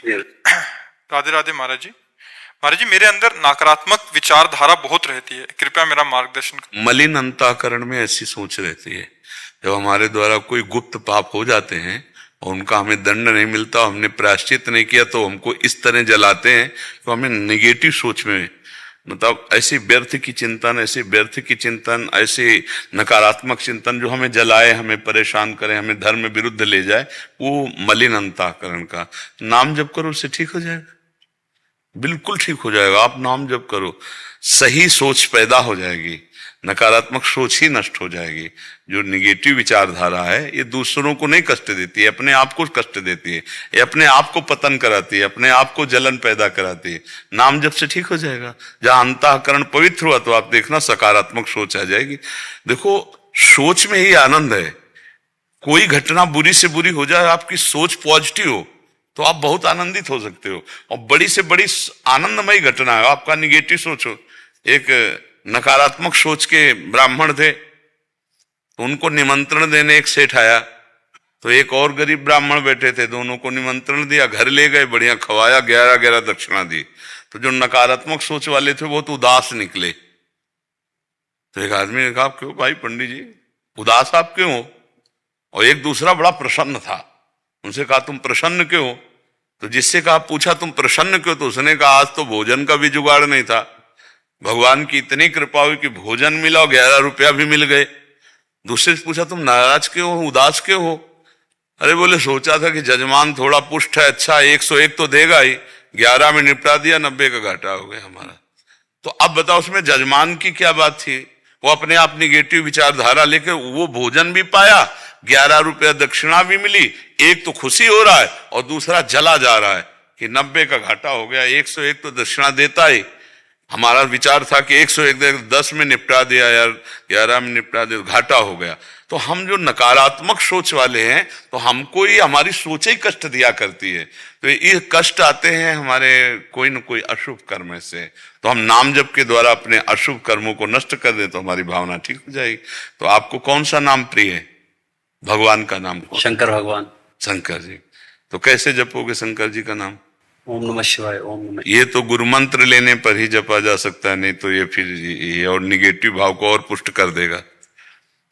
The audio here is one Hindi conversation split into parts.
राधे राधे महाराज जी। महाराज जी, मेरे अंदर नकारात्मक विचारधारा बहुत रहती है, कृपया मेरा मार्गदर्शन करें। मलिन अंतःकरण में ऐसी सोच रहती है। जब हमारे द्वारा कोई गुप्त पाप हो जाते हैं और उनका हमें दंड नहीं मिलता, हमने प्रायश्चित नहीं किया, तो हमको इस तरह जलाते हैं तो हमें नेगेटिव सोच में, मतलब ऐसे व्यर्थ की चिंतन, ऐसे व्यर्थ की चिंतन, ऐसे नकारात्मक चिंतन जो हमें जलाए, हमें परेशान करे, हमें धर्म विरुद्ध ले जाए, वो मलिन अंतःकरण का। नाम जप करो, उससे ठीक हो जाएगा, बिल्कुल ठीक हो जाएगा। आप नाम जप करो, सही सोच पैदा हो जाएगी, नकारात्मक सोच ही नष्ट हो जाएगी। जो निगेटिव विचारधारा है ये दूसरों को नहीं कष्ट देती है, अपने आप को कष्ट देती है, ये अपने आप को पतन कराती है, अपने आप को जलन पैदा कराती है। नाम जप से ठीक हो जाएगा। जहां अंतःकरण पवित्र हुआ तो आप देखना सकारात्मक सोच आ जाएगी। देखो, सोच में ही आनंद है। कोई घटना बुरी से बुरी हो जाए, आपकी सोच पॉजिटिव हो तो आप बहुत आनंदित हो सकते हो, और बड़ी से बड़ी आनंदमयी घटना है, आपका निगेटिव सोच हो। एक नकारात्मक सोच के ब्राह्मण थे, तो उनको निमंत्रण देने एक सेठ आया, तो एक और गरीब ब्राह्मण बैठे थे, दोनों को निमंत्रण दिया, घर ले गए, बढ़िया खवाया, 11 दक्षिणा दी। तो जो नकारात्मक सोच वाले थे बहुत उदास निकले। तो एक आदमी ने कहा, क्यों भाई पंडित जी, उदास आप क्यों हो? और एक दूसरा बड़ा प्रसन्न था, उनसे कहा, तुम प्रसन्न क्यों हो? तो जिससे कहा, पूछा तुम प्रसन्न क्यों? तो उसने कहा, आज तो भोजन का भी जुगाड़ नहीं था, भगवान की इतनी कृपा हुई कि भोजन मिला और 11 रुपया भी मिल गए। दूसरे से पूछा, तुम नाराज क्यों हो, उदास क्यों हो? अरे बोले, सोचा था कि जजमान थोड़ा पुष्ट है, अच्छा 101 तो देगा ही, 11 में निपटा दिया, 90 का घाटा हो गया हमारा। तो अब बताओ उसमें जजमान की क्या बात थी? वो अपने आप निगेटिव विचारधारा लेकर वो भोजन भी पाया, 11 रुपया दक्षिणा भी मिली, एक तो खुशी हो रहा है और दूसरा जला जा रहा है कि 90 का घाटा हो गया, 101 तो दक्षिणा देता ही। हमारा विचार था कि 101 10 में निपटा दिया यार, 11 में निपटा दिया, घाटा हो गया। तो हम जो नकारात्मक सोच वाले हैं, तो हमको ही हमारी सोच ही कष्ट दिया करती है। तो ये कष्ट आते हैं हमारे कोई न कोई अशुभ कर्म से। तो हम नाम जप के द्वारा अपने अशुभ कर्मों को नष्ट कर दे तो हमारी भावना ठीक हो जाएगी। तो आपको कौन सा नाम प्रिय है? भगवान का नाम? शंकर भगवान। शंकर जी। तो कैसे जपोगे शंकर जी का नाम? ओम नमः शिवाय, ओम नमः। ये तो गुरु मंत्र लेने पर ही जपा जा सकता है, नहीं तो ये फिर ये और निगेटिव भाव को और पुष्ट कर देगा।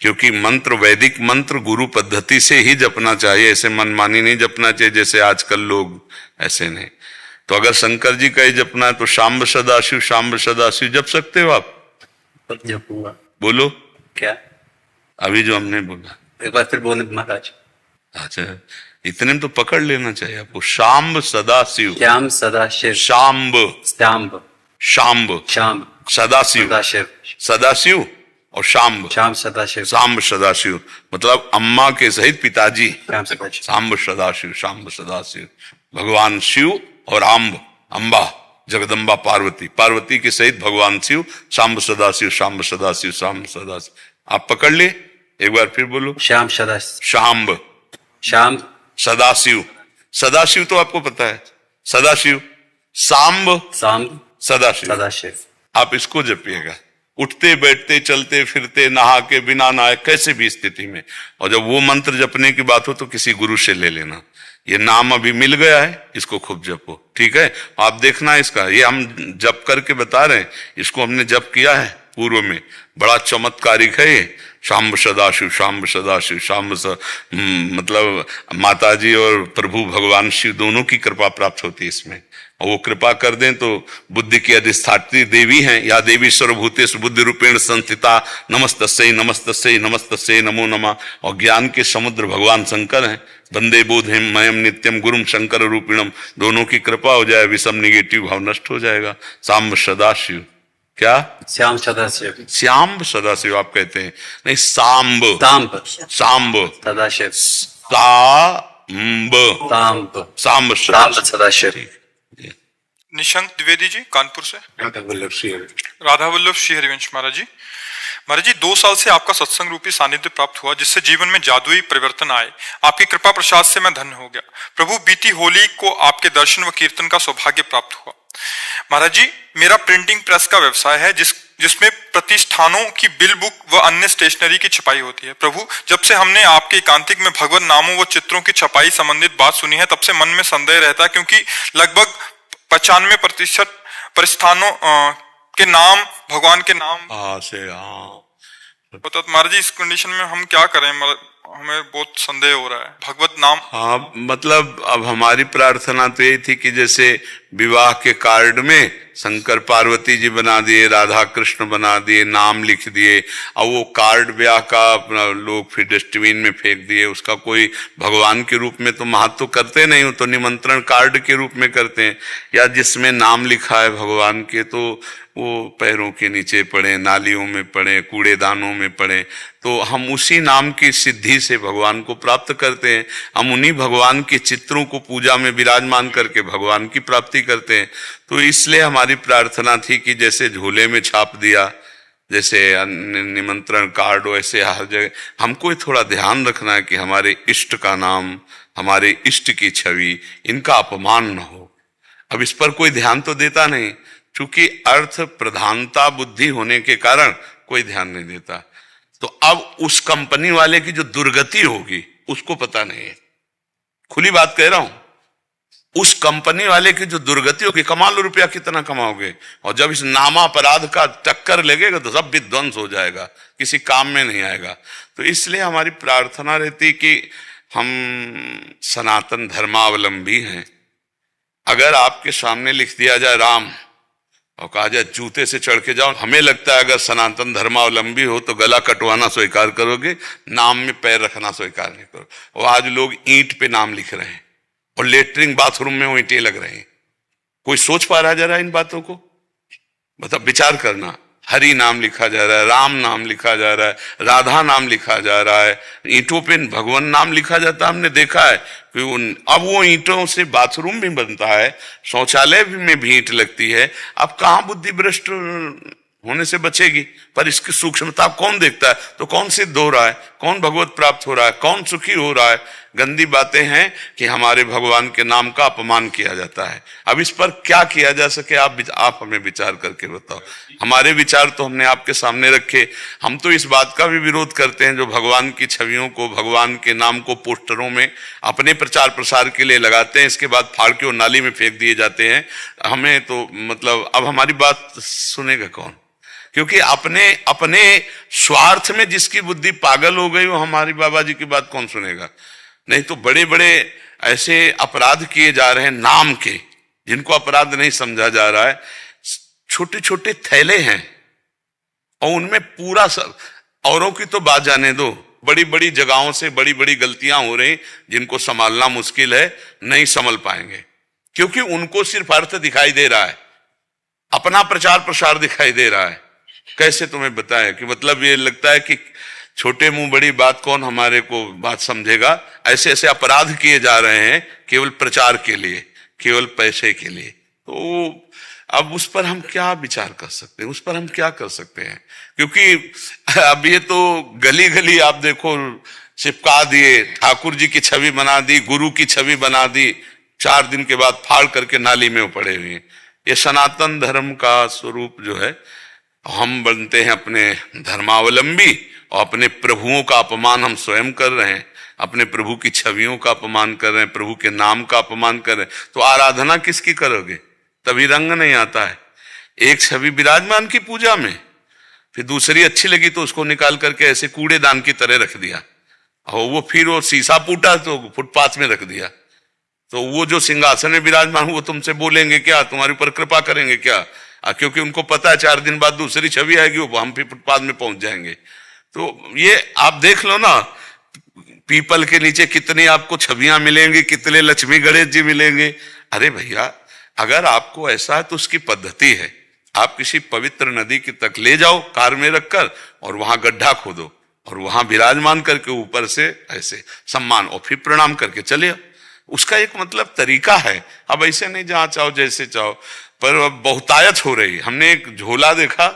क्योंकि मंत्र, वैदिक मंत्र गुरु पद्धति से ही जपना चाहिए, ऐसे मनमानी नहीं जपना चाहिए जैसे आजकल लोग ऐसे नहीं। तो अगर शंकर जी का ही जपना है तो शाम्ब सदाशिव, शाम्ब सदाशिव जप सकते हो आप? जपूंगा। बोलो क्या? अभी जो हमने बोला एक बार फिर बोले महाराज। अच्छा, इतने में तो पकड़ लेना चाहिए आपको। शाम्ब सदाशिव, श्याम सदाशिव, शाम्ब, श्याम्ब, शाम्ब, श्याम सदाशिव, सदाशिव, सदाशिव और शाम्ब, श्याम सदाशिव, शाम्ब सदाशिव, मतलब अम्मा के सहित पिताजी, श्याम सदाशिव, शाम्ब सदाशिव, शाम्ब सदाशिव। भगवान शिव और आम्ब, अम्बा जगदम्बा पार्वती, पार्वती के सहित भगवान शिव, शाम्ब सदाशिव, शाम्ब सदाशिव, शाम्ब सदाशिव। आप पकड़ ले, एक बार फिर बोलो। श्याम सदाशिव, शाम्ब, श्याम सदाशिव, सदाशिव तो आपको पता है, सदाशिव, सांब, सांब, सदाशिव। सदाशिव। आप इसको जपिएगा, उठते बैठते चलते फिरते नहा के बिना नहाए कैसे भी स्थिति में। और जब वो मंत्र जपने की बात हो तो किसी गुरु से ले लेना। ये नाम अभी मिल गया है, इसको खूब जपो, ठीक है? आप देखना इसका, ये हम जप करके बता रहे हैं, इसको हमने जप किया है पूर्व में, बड़ा चमत्कारिक है ये। शाम्ब सदाशिव, शाम्ब सदाशिव, मतलब माता जी और प्रभु भगवान शिव दोनों की कृपा प्राप्त होती है इसमें। और वो कृपा कर दें तो बुद्धि की अधिष्ठात्री देवी हैं, या देवी सर्वभूतेषु बुद्धि रूपेण संस्थिता, नमस्तस्यै नमस्तस्यै नमस्तस्यै नमो नमः। और ज्ञान के समुद्र भगवान शंकर हैं, वंदे बोधेम मयम नित्यम गुरुम शंकर रूपिणम। दोनों की कृपा हो जाए, विषम निगेटिव भाव नष्ट हो जाएगा। शाम्ब सदाशिव, क्या? श्याम सदाशिव, श्याम सदाशिव आप कहते हैं, नहीं सांब, तांब, सांब सदाशिव, सांब, तांब, सांब तांब सदाशिव। निशंक द्विवेदी जी, कानपुर से। राधा वल्लभ श्री हरिवंश महाराज जी। महाराज जी, 2 साल से आपका सत्संग रूपी सानिध्य प्राप्त हुआ, जिससे जीवन में जादुई परिवर्तन आए। आपकी कृपा प्रसाद से मैं धन्य हो गया। प्रभु, बीती होली को आपके दर्शन व कीर्तन का सौभाग्य प्राप्त हुआ। महाराज जी, मेरा प्रिंटिंग प्रेस का व्यवसाय है, जिसमें प्रतिष्ठानों की बिल बुक व अन्य स्टेशनरी की छपाई होती है। प्रभु, जब से हमने आपके एकांतिक में भगवत नामों व चित्रों की छपाई संबंधित बात सुनी है, तब से मन में संदेह रहता है, क्योंकि लगभग 95% प्रतिष्ठानों के नाम भगवान के नाम से हाँ। तो महाराज जी, इस कंडीशन में हम क्या करें? हमें बहुत संदेह हो रहा है भगवत नाम। हाँ, मतलब अब हमारी प्रार्थना तो यही थी कि जैसे विवाह के कार्ड में शंकर पार्वती जी बना दिए, राधा कृष्ण बना दिए, नाम लिख दिए, और वो कार्ड ब्याह का अपना लोग फिर डस्टबिन में फेंक दिए, उसका कोई भगवान के रूप में तो महत्व करते नहीं हो, तो निमंत्रण कार्ड के रूप में करते हैं। या जिसमें नाम लिखा है भगवान के, तो वो पैरों के नीचे पड़े, नालियों में पड़े, कूड़ेदानों में पड़े, तो हम उसी नाम की सिद्धि से भगवान को प्राप्त करते हैं। हम उन्हीं भगवान के चित्रों को पूजा में विराजमान करके भगवान की प्राप्ति करते हैं। तो इसलिए हमारी प्रार्थना थी कि जैसे झोले में छाप दिया, जैसे निमंत्रण कार्ड, वैसे हर जगह हमको थोड़ा ध्यान रखना है कि हमारे इष्ट का नाम, हमारे इष्ट की छवि, इनका अपमान न हो। अब इस पर कोई ध्यान तो देता नहीं, क्योंकि अर्थ प्रधानता बुद्धि होने के कारण कोई ध्यान नहीं देता। तो अब उस कंपनी वाले की जो दुर्गति होगी उसको पता नहीं है, खुली बात कह रहा हूं। उस कंपनी वाले की जो दुर्गति होगी, कमा लो रुपया कितना कमाओगे, और जब इस नामा अपराध का टक्कर लगेगा तो सब विध्वंस हो जाएगा, किसी काम में नहीं आएगा। तो इसलिए हमारी प्रार्थना रहती कि हम सनातन धर्मावलंबी हैं। अगर आपके सामने लिख दिया जाए राम और कहा जाए जूते से चढ़ के जाओ, हमें लगता है अगर सनातन धर्मावलंबी हो तो गला कटवाना स्वीकार करोगे, नाम में पैर रखना स्वीकार नहीं करो। और आज लोग ईंट पे नाम लिख रहे हैं और लेटरिंग बाथरूम में वो ईंटें लग रहे हैं। कोई सोच पा रहा जरा इन बातों को? मतलब विचार करना। हरि नाम लिखा जा रहा है, राम नाम लिखा जा रहा है, राधा नाम लिखा जा रहा है, ईंटों पे भगवान नाम लिखा जाता है। हमने देखा है कि अब वो ईंटों से बाथरूम भी बनता है, शौचालय में भी ईंट लगती है। अब कहाँ बुद्धि भ्रष्ट होने से बचेगी? पर इसकी सूक्ष्मता कौन देखता है? तो कौन सिद्ध हो रहा है, कौन भगवत प्राप्त हो रहा है, कौन सुखी हो रहा है? गंदी बातें हैं कि हमारे भगवान के नाम का अपमान किया जाता है। अब इस पर क्या किया जा सके, आप हमें विचार करके बताओ। हमारे विचार तो हमने आपके सामने रखे। हम तो इस बात का भी विरोध करते हैं जो भगवान की छवियों को, भगवान के नाम को पोस्टरों में अपने प्रचार प्रसार के लिए लगाते हैं, इसके बाद फाड़ के वो नाली में फेंक दिए जाते हैं। हमें तो मतलब अब हमारी बात सुनेगा कौन? क्योंकि अपने अपने स्वार्थ में जिसकी बुद्धि पागल हो गई, वो हमारी बाबा जी की बात कौन सुनेगा? नहीं तो बड़े बड़े ऐसे अपराध किए जा रहे हैं नाम के, जिनको अपराध नहीं समझा जा रहा है। छोटे छोटे थैले हैं और उनमें पूरा सब, औरों की तो बात जाने दो, बड़ी बड़ी जगहों से बड़ी बड़ी गलतियां हो रही जिनको संभालना मुश्किल है, नहीं संभल पाएंगे। क्योंकि उनको सिर्फ अर्थ दिखाई दे रहा है, अपना प्रचार प्रसार दिखाई दे रहा है। कैसे तुम्हें बताएं कि मतलब ये लगता है कि छोटे मुंह बड़ी बात, कौन हमारे को बात समझेगा? ऐसे ऐसे अपराध किए जा रहे हैं केवल प्रचार के लिए, केवल पैसे के लिए। तो अब उस पर हम क्या विचार कर सकते हैं, उस पर हम क्या कर सकते हैं? क्योंकि अब ये तो गली गली आप देखो चिपका दिए, ठाकुर जी की छवि बना दी, गुरु की छवि बना दी, 4 दिन के बाद फाड़ करके नाली में पड़े हुए हैं। ये सनातन धर्म का स्वरूप जो है, हम बनते हैं अपने धर्मावलंबी और अपने प्रभुओं का अपमान हम स्वयं कर रहे हैं, अपने प्रभु की छवियों का अपमान कर रहे हैं, प्रभु के नाम का अपमान कर रहे हैं। तो आराधना किसकी करोगे? तभी रंग नहीं आता है। एक छवि विराजमान की पूजा में, फिर दूसरी अच्छी लगी तो उसको निकाल करके ऐसे कूड़ेदान की तरह रख दिया, और वो फिर वो शीशा फूटा तो फुटपाथ में रख दिया। तो वो जो सिंहासन में विराजमान वो तुमसे बोलेंगे क्या, तुम्हारे ऊपर कृपा करेंगे क्या? क्योंकि उनको पता है 4 दिन बाद दूसरी छवि आएगी, वो हम फिर फुटपाथ में पहुंच जाएंगे। तो ये आप देख लो ना, पीपल के नीचे कितनी आपको छवियां मिलेंगी, कितने लक्ष्मी गणेश जी मिलेंगे। अरे भैया, अगर आपको ऐसा है तो उसकी पद्धति है, आप किसी पवित्र नदी की तक ले जाओ कार में रखकर, और वहां गड्ढा खोदो और वहां विराजमान करके ऊपर से ऐसे सम्मान, और फिर प्रणाम करके चले आओ। उसका एक मतलब तरीका है। अब ऐसे नहीं जहां चाहो जैसे चाहो, पर बहुतायत हो रही। हमने एक झोला देखा,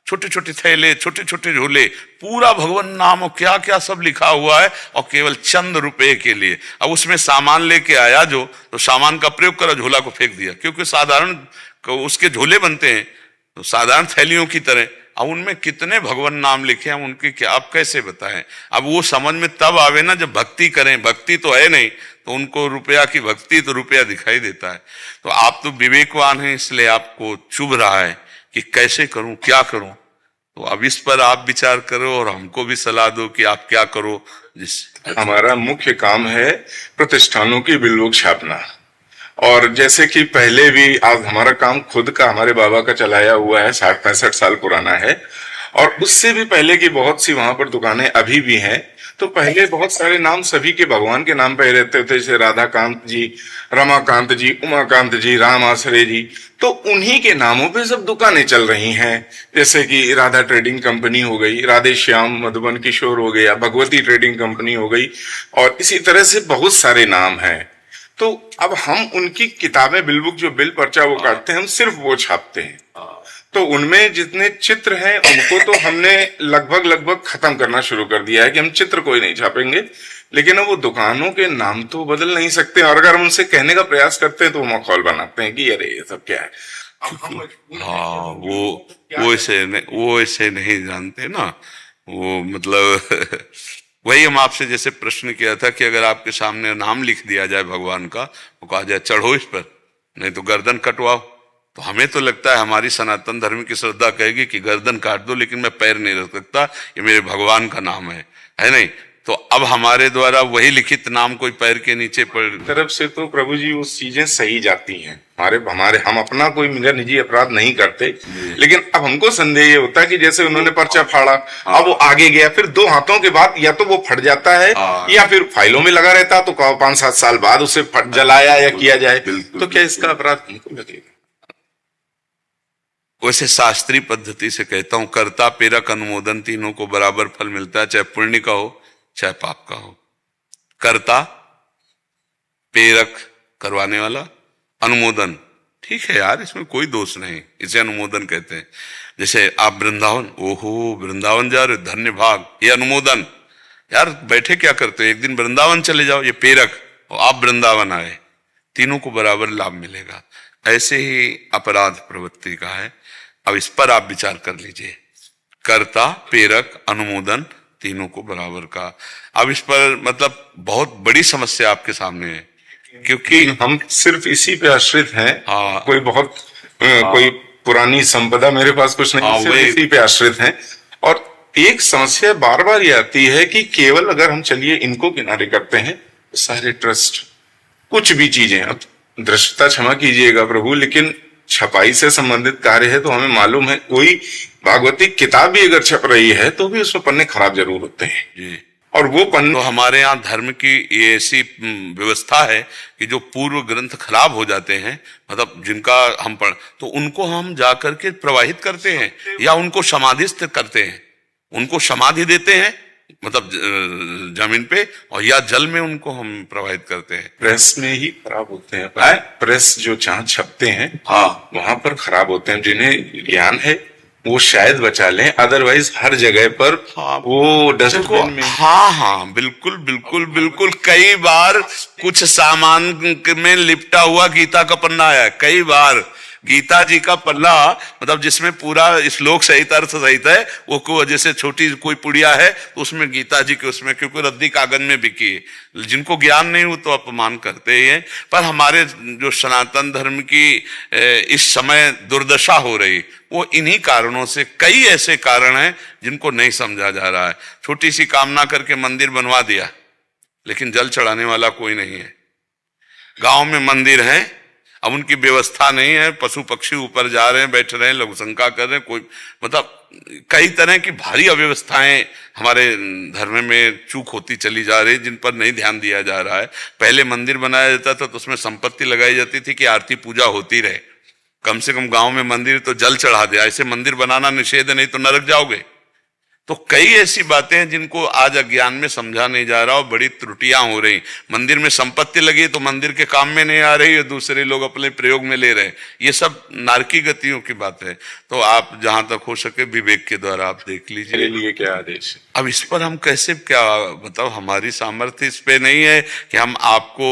छोटे छोटे थैले, छोटे छोटे झोले, पूरा भगवान नाम और क्या क्या सब लिखा हुआ है, और केवल चंद रुपए के लिए। अब उसमें सामान लेके आया जो, तो सामान का प्रयोग करा, झोला को फेंक दिया। क्योंकि साधारण उसके झोले बनते हैं तो साधारण थैलियों की तरह, अब उनमें कितने भगवान नाम लिखे हैं, उनके क्या आप कैसे बताएं। अब वो समझ में तब आवे ना जब भक्ति करें, भक्ति तो है नहीं, तो उनको रुपया की भक्ति तो रुपया दिखाई देता है। तो आप तो विवेकवान हैं, इसलिए आपको चुभ रहा है कि कैसे करूं, क्या करूं। तो अब इस पर आप विचार करो और हमको भी सलाह दो कि आप क्या करो। जिससे हमारा मुख्य काम है प्रतिष्ठानों की बिलबुक छापना। और जैसे कि पहले भी आज हमारा काम खुद का हमारे बाबा का चलाया हुआ है, 60-65 साल पुराना है। और उससे भी पहले की बहुत सी वहां पर दुकानें अभी भी हैं। तो पहले बहुत सारे नाम सभी के भगवान के नाम पे रहते थे, जैसे राधाकांत जी, रमाकांत जी, उमाकांत जी, राम आश्रय जी। तो उन्हीं के नामों पे सब दुकानें चल रही हैं, जैसे कि राधा ट्रेडिंग कंपनी हो गई, राधे श्याम मधुबन किशोर हो गया, भगवती ट्रेडिंग कंपनी हो गई, और इसी तरह से बहुत सारे नाम हैं। तो अब हम उनकी किताबें, बिलबुक जो बिल पर्चा वो काटते हैं, हम सिर्फ वो छापते हैं। तो उनमें जितने चित्र हैं उनको तो हमने लगभग खत्म करना शुरू कर दिया है कि हम चित्र कोई नहीं छापेंगे। लेकिन अब वो दुकानों के नाम तो बदल नहीं सकते, और अगर हम उनसे कहने का प्रयास करते हैं तो वो मखौल बनाते हैं कि अरे ये सब क्या है। हाँ, वो ऐसे नहीं जानते ना, वो मतलब वही हम आपसे जैसे प्रश्न किया था कि अगर आपके सामने नाम लिख दिया जाए भगवान का, वो कहा जाए चढ़ो इस पर, नहीं तो गर्दन कटवाओ। तो हमें तो लगता है हमारी सनातन धर्म की श्रद्धा कहेगी कि गर्दन काट दो, लेकिन मैं पैर नहीं रख सकता, ये मेरे भगवान का नाम है नहीं। तो अब हमारे द्वारा वही लिखित नाम कोई पैर के नीचे पड़ तरफ से तो प्रभु जी वो चीजें सही जाती हैं। हमारे हम अपना कोई मेरा निजी अपराध नहीं करते, लेकिन अब हमको संदेह ये होता है कि जैसे उन्होंने पर्चा फाड़ा, अब वो आगे गया, फिर 2 हाथों के बाद या तो वो फट जाता है या फिर फाइलों में लगा रहता, तो 5-7 साल बाद उसे जलाया या किया जाए, तो क्या इसका अपराध हमको लगेगा? वैसे शास्त्रीय पद्धति से कहता हूं, कर्ता प्रेरक अनुमोदन तीनों को बराबर फल मिलता है, चाहे पुण्य का हो चाहे पाप का हो। कर्ता, प्रेरक करवाने वाला, अनुमोदन, ठीक है यार, इसमें कोई दोष नहीं, इसे अनुमोदन कहते हैं। जैसे आप वृंदावन, ओहो वृंदावन जा रहे, धन्य भाग, ये अनुमोदन। यार बैठे क्या करते हो, एक दिन वृंदावन चले जाओ, ये प्रेरक, और आप वृंदावन आए, तीनों को बराबर लाभ मिलेगा। ऐसे ही अपराध प्रवृत्ति का है। अब इस पर आप विचार कर लीजिए, कर्ता, प्रेरक, अनुमोदन, तीनों को बराबर का। अब इस पर मतलब बहुत बड़ी समस्या आपके सामने है, क्योंकि हम सिर्फ इसी पे आश्रित हैं। हाँ, कोई बहुत कोई पुरानी संपदा मेरे पास कुछ नहीं, सिर्फ इसी पे आश्रित हैं। और एक समस्या बार बार ये आती है कि केवल अगर हम चलिए इनको किनारे करते हैं, सारे ट्रस्ट, कुछ भी चीजें, अब दृष्टता क्षमा कीजिएगा प्रभु, लेकिन छपाई से संबंधित कार्य है, तो हमें मालूम है कोई भागवती किताब भी अगर छप रही है तो भी उसमें पन्ने खराब जरूर होते हैं जी। और वो पन्ने, तो हमारे यहाँ धर्म की ये ऐसी व्यवस्था है कि जो पूर्व ग्रंथ खराब हो जाते हैं, मतलब जिनका हम पढ़, तो उनको हम जाकर के प्रवाहित करते हैं या उनको समाधिस्थ करते हैं, उनको समाधि देते हैं, मतलब जमीन पे, और या जल में उनको हम प्रवाहित करते हैं। प्रेस में ही खराब होते हैं, प्रेस जो जहाँ छपते हैं वहां पर खराब होते हैं। जिन्हें ज्ञान है वो शायद बचा लें, अदरवाइज हर जगह पर वो डस्टबिन में। हाँ, बिल्कुल बिल्कुल बिल्कुल। कई बार कुछ सामान में लिपटा हुआ गीता का पन्ना आया, कई बार गीता जी का पन्ना, मतलब जिसमें पूरा श्लोक सहित अर्थ सहित है, वो को जैसे छोटी कोई पुड़िया है तो उसमें गीता जी के उसमें, क्योंकि रद्दी कागज में बिकी है। जिनको ज्ञान नहीं हो तो अपमान करते ही हैं। पर हमारे जो सनातन धर्म की इस समय दुर्दशा हो रही, वो इन्हीं कारणों से, कई ऐसे कारण हैं जिनको नहीं समझा जा रहा है। छोटी सी कामना करके मंदिर बनवा दिया, लेकिन जल चढ़ाने वाला कोई नहीं है। गांव में मंदिर है, अब उनकी व्यवस्था नहीं है, पशु पक्षी ऊपर जा रहे हैं, बैठ रहे हैं, लघु शंका कर रहे हैं, कोई मतलब कई तरह की भारी अव्यवस्थाएं हमारे धर्म में चूक होती चली जा रही, जिन पर नहीं ध्यान दिया जा रहा है। पहले मंदिर बनाया जाता था तो उसमें संपत्ति लगाई जाती थी कि आरती पूजा होती रहे, कम से कम गांव में मंदिर तो जल चढ़ा दिया, ऐसे मंदिर बनाना निषेध, नहीं तो नरक जाओगे। तो कई ऐसी बातें हैं जिनको आज अज्ञान में समझा नहीं जा रहा और बड़ी त्रुटियां हो रही। मंदिर में संपत्ति लगी तो मंदिर के काम में नहीं आ रही है, दूसरे लोग अपने प्रयोग में ले रहे हैं। ये सब नारकी गतियों की बात है। तो आप जहां तक हो सके विवेक के द्वारा आप देख लीजिए। मेरे लिए क्या आदेश है? अब इस पर हम कैसे, क्या मतलब, हमारी सामर्थ्य इस पे नहीं है कि हम आपको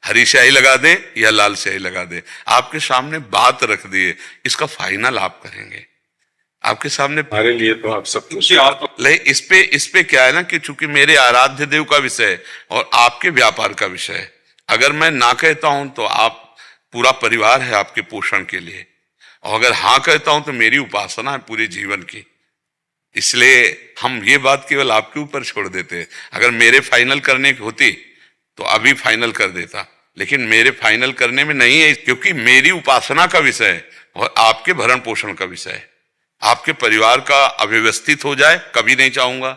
हरी स्याही लगा दें या लाल स्याही लगा दें। आपके सामने बात रख दिए, इसका फाइनल आप करेंगे। आपके सामने। हमारे लिए तो आप सब कुछ। लेकिन इस पे क्या है ना कि चूंकि मेरे आराध्य देव का विषय है और आपके व्यापार का विषय है, अगर मैं ना कहता हूं तो आप पूरा परिवार है आपके पोषण के लिए, और अगर हाँ कहता हूं तो मेरी उपासना है पूरे जीवन की। इसलिए हम ये बात केवल आपके ऊपर छोड़ देते हैं। अगर मेरे फाइनल करने की होती तो अभी फाइनल कर देता, लेकिन मेरे फाइनल करने में नहीं है, क्योंकि मेरी उपासना का विषय है और आपके भरण पोषण का विषय है। आपके परिवार का अव्यवस्थित हो जाए कभी नहीं चाहूंगा,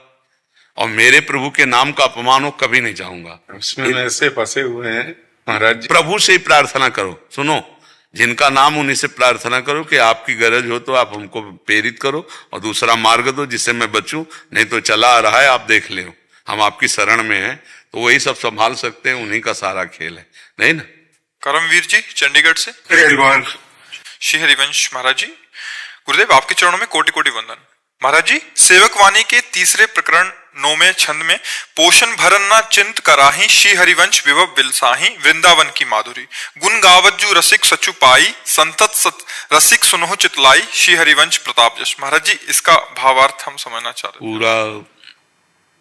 और मेरे प्रभु के नाम का अपमान हो कभी नहीं चाहूंगा। उसमें ऐसे फंसे हुए हैं महाराज जी। प्रभु से ही प्रार्थना करो, सुनो, जिनका नाम उन्हीं से प्रार्थना करो कि आपकी गरज हो तो आप हमको प्रेरित करो और दूसरा मार्ग दो जिससे मैं बचूं, नहीं तो चला आ रहा है आप देख ले, हम आपकी शरण में हैं, तो वही सब संभाल सकते हैं, उन्हीं का सारा खेल है, नहीं ना। करमवीर जी चंडीगढ़ से। श्री हरिवंश महाराज जी, गुरुदेव आपके चरणों में कोटि कोटि वंदन। महाराज जी, सेवक वाणी के तीसरे प्रकरण 9वें छंद में पोषण भरन न चिंत कराही, श्री हरिवंश विभव बिलसाही, वृंदावन की माधुरी, गुण गावत जू रसिक सचु पाई, संतत सत रसिक सुनो चितलाई, श्री हरिवंश प्रताप यश। महाराज जी, इसका भावार्थ हम समझना चाह रहे हैं। पूरा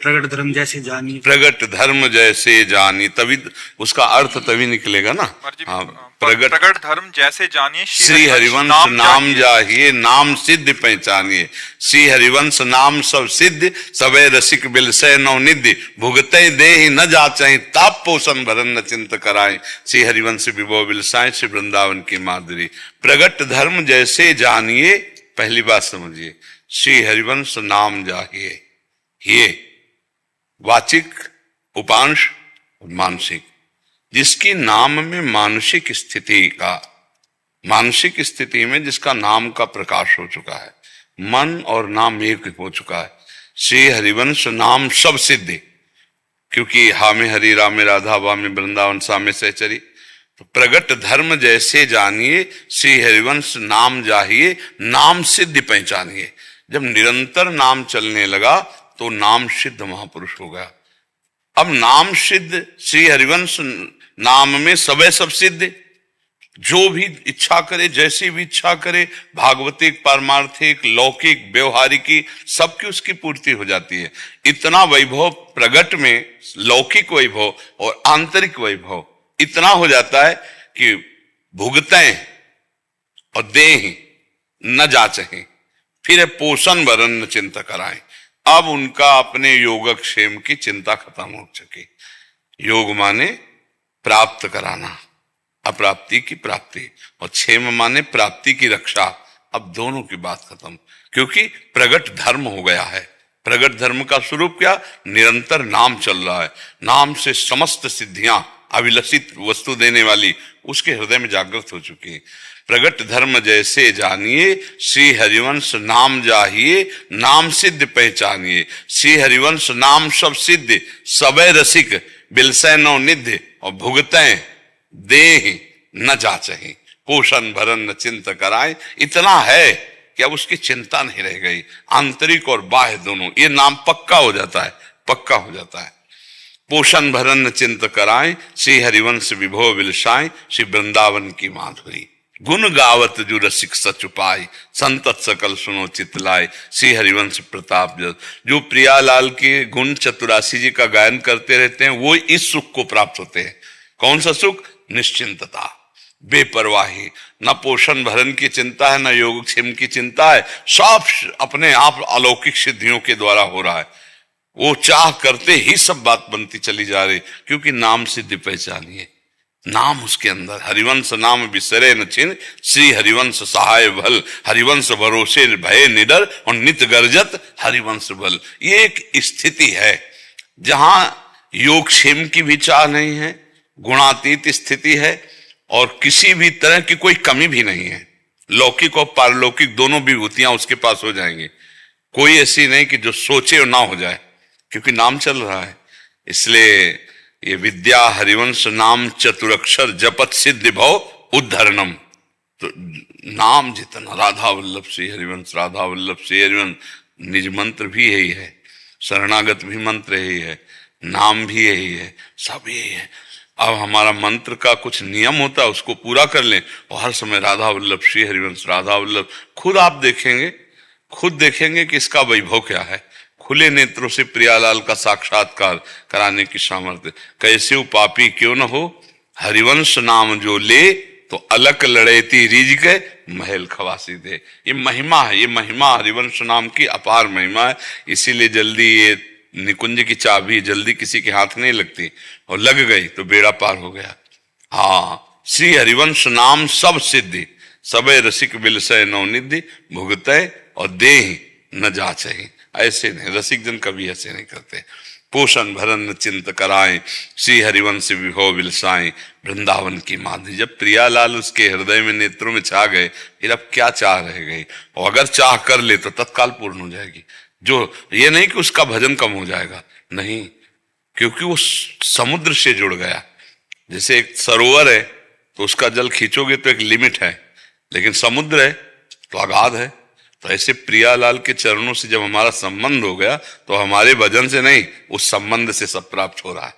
प्रगट धर्म जैसे जानी, प्रगट धर्म जैसे जानी, तभी उसका अर्थ तभी निकलेगा ना। हाँ, प्रगट धर्म जैसे जानिए, श्री हरिवंश नाम जाहिए, नाम सिद्ध पहचानिए, श्री हरिवंश नाम सब सिद्ध, सबे रसिक बिलसै नवनिधि, भुगते देहि न जाचै, ताप पोषण भरन न चिंत कराए, श्री हरिवंश विभो बिलसाए, श्री वृंदावन की माधुरी। प्रगट धर्म जैसे जानिए, पहली बात समझिए, श्री हरिवंश नाम जाहिए, ये वाचिक, उपांश और मानसिक, जिसकी नाम में मानसिक स्थिति में जिसका नाम का प्रकाश हो चुका है, मन और नाम एक हो चुका है, श्री हरिवंश नाम सब सिद्धि, क्योंकि हा में हरि रामे राधा वा में वृंदावन सा में सहचरी। तो प्रगट धर्म जैसे जानिए, श्री हरिवंश नाम जाहिए, नाम सिद्ध पहचानिए। जब निरंतर नाम चलने लगा तो नाम सिद्ध महापुरुष हो गया। अब नाम सिद्ध, श्री हरिवंश नाम में सबे सब सिद्ध, जो भी इच्छा करे, जैसी भी इच्छा करे, भागवतिक, पारमार्थिक, लौकिक, व्यवहारिकी, सबकी उसकी पूर्ति हो जाती है। इतना वैभव प्रगट में, लौकिक वैभव और आंतरिक वैभव इतना हो जाता है कि भुगतें और दें न जाचें, फिर पोषण भरन न चिंता कराएं। अब उनका अपने योगक्षेम की चिंता खत्म हो चुकी। योग माने प्राप्त कराना, अप्राप्ति की प्राप्ति, और क्षेम माने प्राप्ति की रक्षा। अब दोनों की बात खत्म, क्योंकि प्रगट धर्म हो गया है। प्रगट धर्म का स्वरूप क्या? निरंतर नाम चल रहा है। नाम से समस्त सिद्धियां, अविलसित वस्तु देने वाली, उसके हृदय में जागृत हो चुकी है। प्रगट धर्म जैसे जानिए, श्री हरिवंश नाम जाहिए, नाम सिद्ध पहचानिए। श्री हरिवंश नाम सब सिद्ध, सबे रसिक बिलसै नौ निधि, और भुगतें देह न जाचहि, पोषण भरन न चिंत कराए। इतना है कि अब उसकी चिंता नहीं रह गई, आंतरिक और बाह्य दोनों। ये नाम पक्का हो जाता है, पक्का हो जाता है। पोषण भरन न चिंत कराए, श्री हरिवंश विभो बिलसाए, श्री वृंदावन की माधुरी। गुण गावत जो रसिक सच उपाय, संतत सकल सुनो चितलाय, श्री हरिवंश प्रताप जस। जो प्रियालाल के गुण चतुरासी जी का गायन करते रहते हैं, वो इस सुख को प्राप्त होते हैं। कौन सा सुख? निश्चिंतता, बेपरवाही, न पोषण भरण की चिंता है, न योगक्षेम की चिंता है। सब अपने आप अलौकिक सिद्धियों के द्वारा हो रहा है। वो चाह करते ही सब बात बनती चली जा रही, क्योंकि नाम सिद्धि पहचानी है। नाम उसके अंदर, हरिवंश नाम बिसरे न छिन, श्री हरिवंश सहाय भल, हरिवंश भरोसे भय निडर, और नित गर्जत हरिवंश बल। ये एक स्थिति है जहां योगक्षेम की भी चाह नहीं है, गुणातीत स्थिति है, और किसी भी तरह की कोई कमी भी नहीं है। लौकिक और पारलौकिक दोनों विभूतियां उसके पास हो जाएंगी। कोई ऐसी नहीं कि जो सोचे और ना हो जाए, क्योंकि नाम चल रहा है। इसलिए ये विद्या हरिवंश नाम चतुरक्षर जपत सिद्धि भव उद्धरणम। तो नाम जितना, राधा वल्लभ श्री हरिवंश, राधा वल्लभ श्री हरिवंश, निज मंत्र भी यही है, शरणागत भी मंत्र यही है, नाम भी यही है, सब यही है। अब हमारा मंत्र का कुछ नियम होता है, उसको पूरा कर लें, और हर समय राधा वल्लभ श्री हरिवंश, राधा वल्लभ। खुद आप देखेंगे खुद देखेंगे कि इसका वैभव क्या है। खुले नेत्रों से प्रियालाल का साक्षात्कार कराने की सामर्थ्य। कैसे पापी क्यों न हो, हरिवंश नाम जो ले, तो अलक लड़ेती रीझ के महल खवासी दे। ये महिमा है, ये महिमा हरिवंश नाम की अपार महिमा है। इसीलिए जल्दी ये निकुंज की चाबी जल्दी किसी के हाथ नहीं लगती, और लग गई तो बेड़ा पार हो गया। हाँ, श्री हरिवंश नाम सब सिद्धि, सबे रसिक बिलसय नवनिधि, भुगतय और देहि न जाचहि। ऐसे नहीं, रसिक जन कभी ऐसे नहीं करते। पोषण भरन चिंत कराएं, श्री हरिवंश विभव बिलसाएं, वृंदावन की माधि। जब प्रियालाल उसके हृदय में नेत्रों में छा गए, फिर अब क्या चाह रह गई, और अगर चाह कर ले तो तत्काल पूर्ण हो जाएगी। जो ये नहीं कि उसका भजन कम हो जाएगा, नहीं, क्योंकि वो समुद्र से जुड़ गया। जैसे एक सरोवर है तो उसका जल खींचोगे तो एक लिमिट है, लेकिन समुद्र है तो अगाध है। तो ऐसे प्रियालाल के चरणों से जब हमारा संबंध हो गया तो हमारे भजन से नहीं, उस संबंध से सब प्राप्त हो रहा है।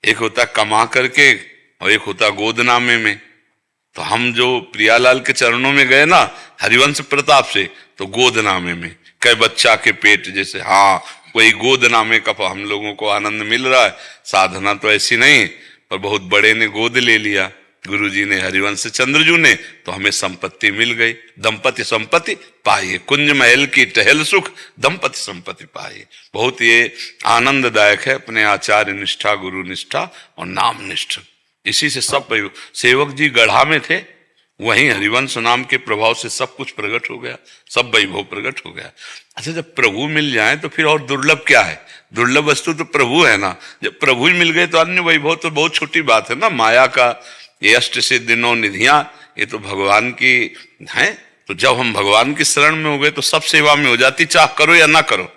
एक होता कमा करके और एक होता गोदनामे में। तो हम जो प्रियालाल के चरणों में गए ना हरिवंश प्रताप से, तो गोदनामे में कई बच्चा के पेट जैसे, हाँ वही गोदनामे का हम लोगों को आनंद मिल रहा है। साधना तो ऐसी नहीं, पर बहुत बड़े ने गोद ले लिया, गुरुजी ने, हरिवंश चंद्रजू ने, तो हमें संपत्ति मिल गई। दंपति संपत्ति पाइए, कुंज महल की टहल सुख, दंपति संपत्ति पाइए। बहुत ये आनंददायक है। अपने आचार्य निष्ठा, गुरु निष्ठा और नाम निष्ठा, इसी से सब सेवक जी गढ़ा में थे, वहीं हरिवंश नाम के प्रभाव से सब कुछ प्रकट हो गया, सब वैभव प्रकट हो गया। अच्छा, जब प्रभु मिल जाए तो फिर और दुर्लभ क्या है? दुर्लभ वस्तु तो प्रभु है ना। जब प्रभु ही मिल गए तो अन्य वैभव तो बहुत छोटी बात है ना। माया का ये अष्ट सिद्धियों निधियां, ये तो भगवान की है। तो जब हम भगवान की शरण में हो गए तो सब सेवा में हो जाती, चाह करो या ना करो।